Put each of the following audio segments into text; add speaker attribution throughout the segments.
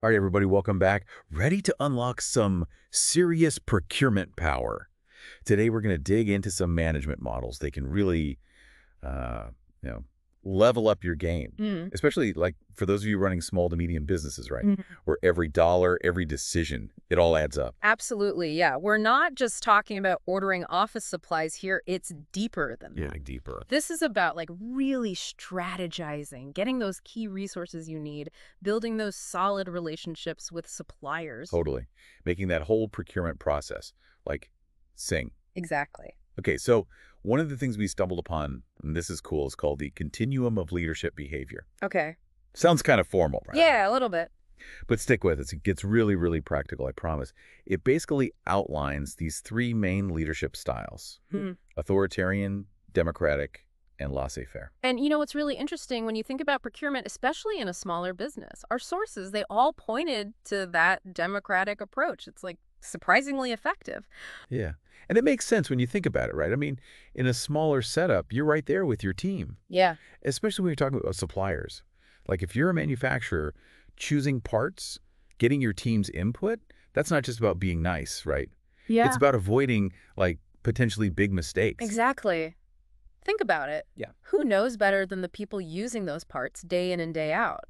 Speaker 1: All right, everybody, welcome back. Ready to unlock some serious procurement power. Today, we're going to dig into some management models. They can really, uh, you know, level up your game,
Speaker 2: Mm.
Speaker 1: especially like for those of you running small to medium businesses, right?
Speaker 2: Mhm.
Speaker 1: Where every dollar, every decision, it all adds up.
Speaker 2: Absolutely, yeah. We're not just talking about ordering office supplies here. It's deeper than
Speaker 1: Yeah,
Speaker 2: that.
Speaker 1: dig deeper.
Speaker 2: This is about like really strategizing, getting those key resources you need, building those solid relationships with suppliers.
Speaker 1: Totally. Making that whole procurement process like sing.
Speaker 2: Exactly.
Speaker 1: Okay, so one of the things we stumbled upon, and this is cool, is called the continuum of leadership behavior.
Speaker 2: Okay.
Speaker 1: Sounds kind of formal, right?
Speaker 2: Yeah, a little bit.
Speaker 1: But stick with it. It gets really, really practical, I promise. It basically outlines these three main leadership styles:
Speaker 2: Hmm.
Speaker 1: authoritarian, democratic, and laissez-faire.
Speaker 2: And you know what's really interesting when you think about procurement, especially in a smaller business, our sources, they all pointed to that democratic approach. It's like surprisingly effective.
Speaker 1: Yeah. And it makes sense when you think about it, right? I mean, in a smaller setup, you're right there with your team,
Speaker 2: Yeah.
Speaker 1: especially when you're talking about suppliers. Like if you're a manufacturer, choosing parts, getting your team's input, that's not just about being nice, right? It's
Speaker 2: Yeah.
Speaker 1: about avoiding like potentially big mistakes.
Speaker 2: Exactly. Think about it.
Speaker 1: Yeah.
Speaker 2: Who knows better than the people using those parts day in and day out?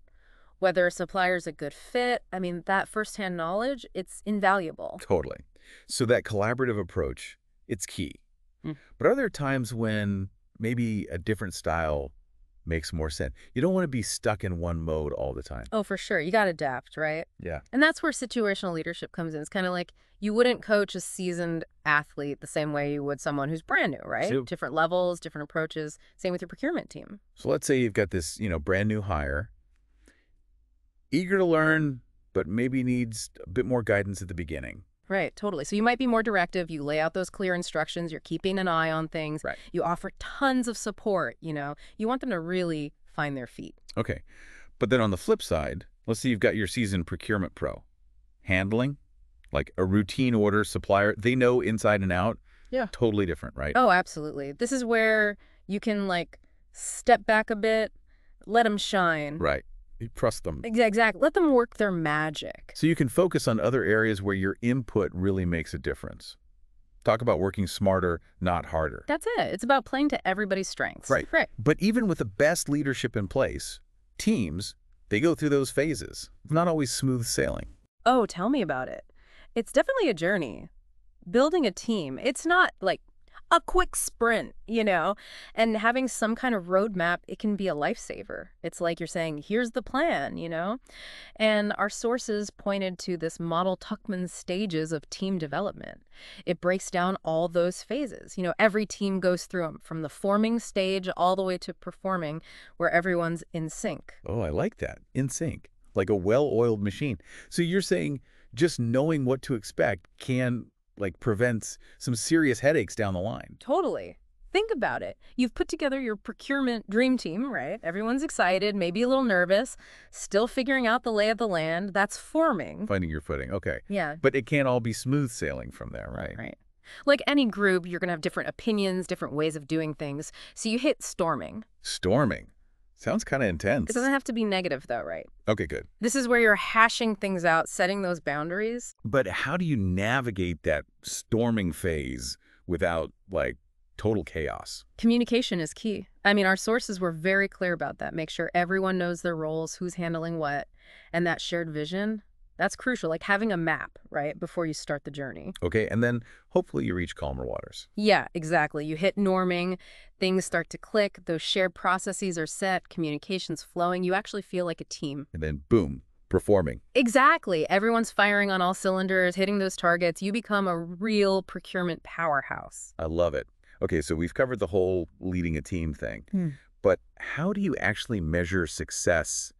Speaker 2: Whether a supplier's a good fit, I mean, that firsthand knowledge, it's invaluable.
Speaker 1: Totally. So that collaborative approach, it's key.
Speaker 2: Mm.
Speaker 1: But are there times when maybe a different style makes more sense? You don't want to be stuck in one mode all the time.
Speaker 2: Oh, for sure. You got to adapt, right?
Speaker 1: Yeah.
Speaker 2: And that's where situational leadership comes in. It's kind of like you wouldn't coach a seasoned athlete the same way you would someone who's brand new, right?
Speaker 1: So,
Speaker 2: Different levels, different approaches. Same with your procurement team.
Speaker 1: so let's say you've got this, brand new hire, eager to learn, but maybe needs a bit more guidance at the beginning.
Speaker 2: Right, totally. So you might be more directive. You lay out those clear instructions. You're keeping an eye on things.
Speaker 1: Right.
Speaker 2: You offer tons of support. You want them to really find their feet.
Speaker 1: Okay. But then on the flip side, let's say you've got your seasoned procurement pro. Handling, like a routine order supplier, they know inside and out.
Speaker 2: Yeah.
Speaker 1: Totally different, right?
Speaker 2: Oh, absolutely. This is where you can like step back a bit, let them shine.
Speaker 1: Right. You trust them.
Speaker 2: Exactly. Let them work their magic.
Speaker 1: So you can focus on other areas where your input really makes a difference. Talk about working smarter, not harder.
Speaker 2: That's it. It's about playing to everybody's strengths.
Speaker 1: Right.
Speaker 2: Right.
Speaker 1: But even with the best leadership in place, teams, they go through those phases. It's not always smooth sailing.
Speaker 2: Oh, tell me about it. It's definitely a journey. Building a team, it's not like a quick sprint. And having some kind of roadmap, it can be a lifesaver. It's like you're saying, here's the plan. And our sources pointed to this model Tuckman's stages of team development. It breaks down all those phases. Every team goes through them from the forming stage all the way to performing where everyone's in sync.
Speaker 1: Oh, I like that. In sync, like a well-oiled machine. So you're saying just knowing what to expect can prevents some serious headaches down the line.
Speaker 2: Totally. Think about it. You've put together your procurement dream team, right? Everyone's excited, maybe a little nervous, still figuring out the lay of the land. That's forming.
Speaker 1: Finding your footing. Okay.
Speaker 2: Yeah.
Speaker 1: But it can't all be smooth sailing from there, right?
Speaker 2: Right. Like any group, you're going to have different opinions, different ways of doing things. So you hit storming.
Speaker 1: Storming. Sounds kind of intense.
Speaker 2: It doesn't have to be negative, though, right?
Speaker 1: Okay, good.
Speaker 2: This is where you're hashing things out, setting those boundaries.
Speaker 1: But how do you navigate that storming phase without, total chaos?
Speaker 2: Communication is key. I mean, our sources were very clear about that. Make sure everyone knows their roles, who's handling what, and that shared vision. That's crucial, like having a map, right, before you start the journey.
Speaker 1: Okay, and then hopefully you reach calmer waters.
Speaker 2: Yeah, exactly. You hit norming, things start to click, those shared processes are set, communication's flowing, you actually feel like a team.
Speaker 1: And then, boom, performing.
Speaker 2: Exactly. Everyone's firing on all cylinders, hitting those targets. You become a real procurement powerhouse.
Speaker 1: I love it. Okay, so we've covered the whole leading a team thing. But how do you actually measure success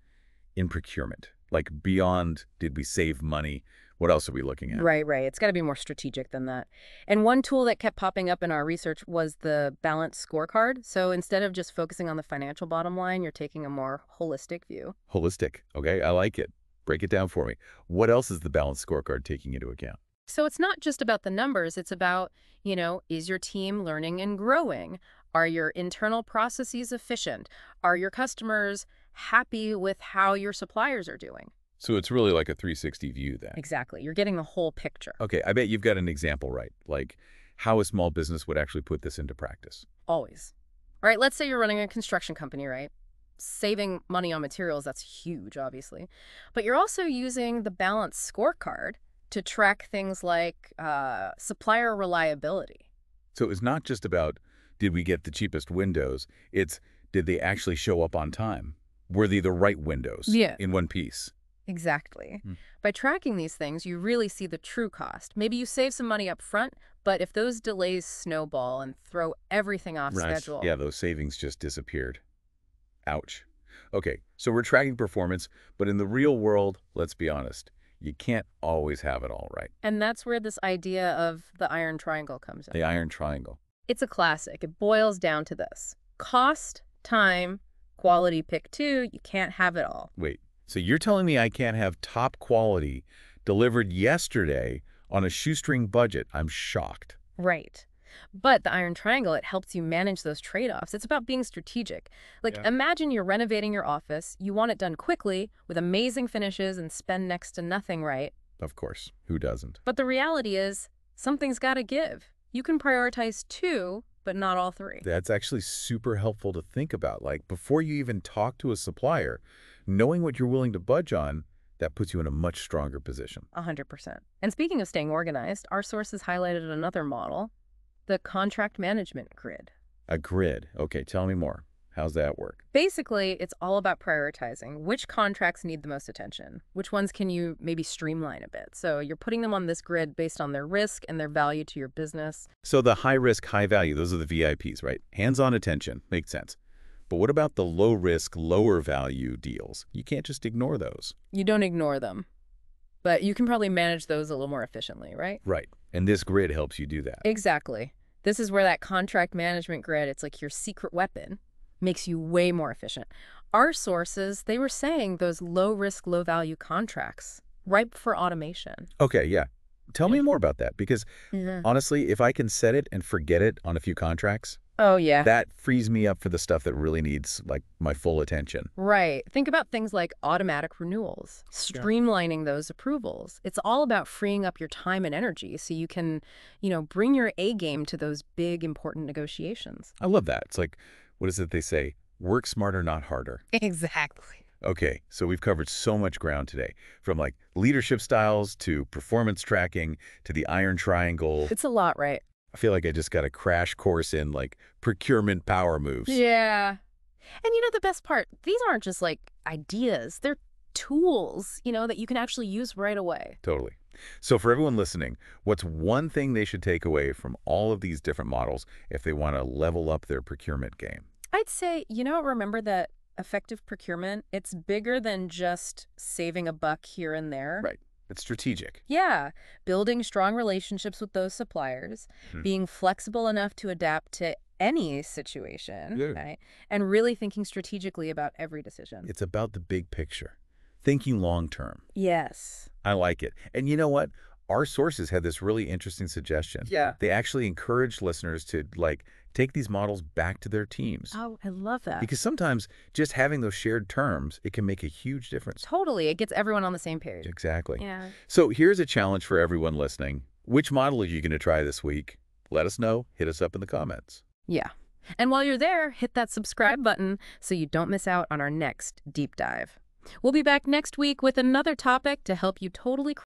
Speaker 1: in procurement? Like beyond, did we save money? What else are we looking at?
Speaker 2: Right. It's got to be more strategic than that. And one tool that kept popping up in our research was the balanced scorecard. So instead of just focusing on the financial bottom line, you're taking a more holistic view.
Speaker 1: Holistic. Okay, I like it. Break it down for me. What else is the balanced scorecard taking into account?
Speaker 2: So it's not just about the numbers. It's about, is your team learning and growing? Are your internal processes efficient? Are your customers happy with how your suppliers are doing?
Speaker 1: So it's really like a 360 view then.
Speaker 2: Exactly. You're getting the whole picture.
Speaker 1: Okay, I bet you've got an example, right? Like how a small business would actually put this into practice.
Speaker 2: Always. All right, let's say you're running a construction company, right? Saving money on materials, that's huge, obviously. But you're also using the balance scorecard to track things like supplier reliability.
Speaker 1: So it's not just about did we get the cheapest windows, it's did they actually show up on time? Were they the right windows
Speaker 2: Yeah.
Speaker 1: in one piece?
Speaker 2: Exactly.
Speaker 1: Hmm.
Speaker 2: By tracking these things, you really see the true cost. Maybe you save some money up front, but if those delays snowball and throw everything off
Speaker 1: Right.
Speaker 2: schedule.
Speaker 1: Yeah, those savings just disappeared. Ouch. Okay, so we're tracking performance, but in the real world, let's be honest, you can't always have it all right.
Speaker 2: And that's where this idea of the iron triangle comes in.
Speaker 1: The iron triangle.
Speaker 2: It's a classic. It boils down to this. Cost, time, quality pick two. You can't have it all.
Speaker 1: Wait, so you're telling me I can't have top quality delivered yesterday on a shoestring budget? I'm shocked.
Speaker 2: Right. But the iron triangle, it helps you manage those trade-offs. It's about being strategic. Like,
Speaker 1: Yeah.
Speaker 2: imagine you're renovating your office. You want it done quickly with amazing finishes and spend next to nothing, right?
Speaker 1: Of course, who doesn't?
Speaker 2: But the reality is, something's got to give. You can prioritize two, but not all three.
Speaker 1: That's actually super helpful to think about. Like, before you even talk to a supplier, knowing what you're willing to budge on, that puts you in a much stronger position.
Speaker 2: 100%. And speaking of staying organized, our sources highlighted another model, the contract management grid.
Speaker 1: A grid. Okay, tell me more. How's that work?
Speaker 2: Basically, it's all about prioritizing which contracts need the most attention, which ones can you maybe streamline a bit. So you're putting them on this grid based on their risk and their value to your business.
Speaker 1: So the high risk, high value, those are the VIPs, right? Hands-on attention. Makes sense. But what about the low risk, lower value deals? You can't just ignore those.
Speaker 2: You don't ignore them, but you can probably manage those a little more efficiently, right?
Speaker 1: Right. And this grid helps you do that.
Speaker 2: Exactly. This is where that contract management grid, it's like your secret weapon, makes you way more efficient. Our sources, they were saying those low risk, low value contracts, ripe for automation.
Speaker 1: Okay, yeah. Tell me more about that because
Speaker 2: Yeah.
Speaker 1: honestly, if I can set it and forget it on a few contracts,
Speaker 2: Oh, yeah.
Speaker 1: that frees me up for the stuff that really needs like my full attention.
Speaker 2: Right. Think about things like automatic renewals, streamlining those approvals. It's all about freeing up your time and energy so you can, bring your A game to those big, important negotiations.
Speaker 1: I love that. It's like, what is it they say? Work smarter, not harder.
Speaker 2: Exactly.
Speaker 1: Okay, so we've covered so much ground today, from like leadership styles to performance tracking to the iron triangle.
Speaker 2: It's a lot, right?
Speaker 1: I feel like I just got a crash course in like procurement power moves.
Speaker 2: Yeah. And the best part, these aren't just like ideas. They're tools, that you can actually use right away.
Speaker 1: Totally. So for everyone listening, what's one thing they should take away from all of these different models if they want to level up their procurement game?
Speaker 2: I'd say, remember that effective procurement, it's bigger than just saving a buck here and there.
Speaker 1: Right. It's strategic.
Speaker 2: Yeah, building strong relationships with those suppliers, being flexible enough to adapt to any situation,
Speaker 1: Yeah.
Speaker 2: right? And really thinking strategically about every decision.
Speaker 1: It's about the big picture, thinking long term.
Speaker 2: Yes.
Speaker 1: I like it. And you know what? Our sources had this really interesting suggestion.
Speaker 2: Yeah.
Speaker 1: They actually encouraged listeners to like take these models back to their teams.
Speaker 2: Oh, I love that.
Speaker 1: Because sometimes just having those shared terms, it can make a huge difference.
Speaker 2: Totally. It gets everyone on the same page.
Speaker 1: Exactly.
Speaker 2: Yeah.
Speaker 1: So here's a challenge for everyone listening. Which model are you going to try this week? Let us know. Hit us up in the comments.
Speaker 2: Yeah. And while you're there, hit that subscribe button so you don't miss out on our next deep dive. We'll be back next week with another topic to help you totally